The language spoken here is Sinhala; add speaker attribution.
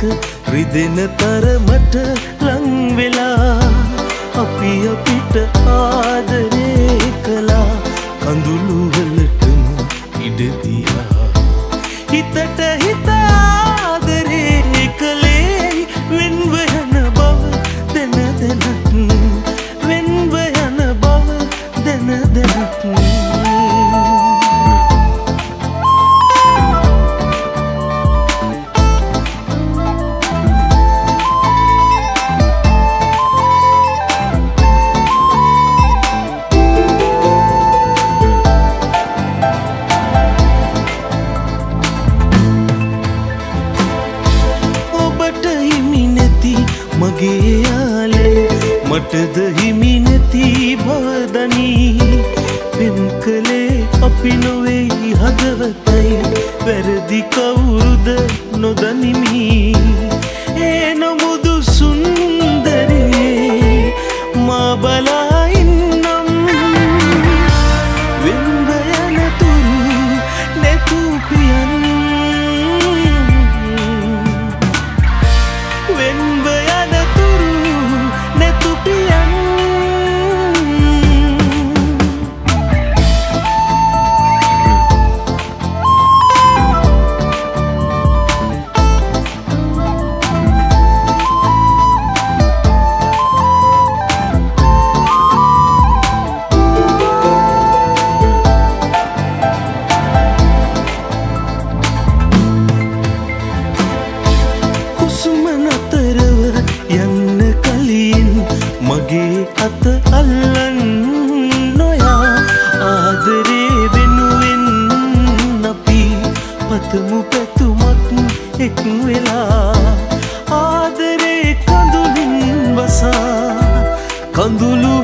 Speaker 1: දෙක රිදෙන තරමට ලං වෙලා අපි අපිට ආදරේ කළා කඳුළු වලටම ඉඩ දියා හිතට හිත ආදරේ කළේ වෙන්ව යන බව දැන දැනත් වෙන්ව යන බව දැන දැනත් මගේ යාලේ මටද හිමි නැති බවදනී වෙන් කළේ අපි නොවේ හදවතයි වැරදි කවුරුද නොදනිමි ඒ නොමුදු සුන්දරේ මා බලා ඉන්නම් වෙන්ව යන තුරු නැතු පියන් වෙන්ව මගේ අත අල්ලන් නොයා ආදරේ වෙනුවෙන් අපි පතමු පැතුමක් එක් වෙලා ආදරේ කඳුලින් වසා කඳුළු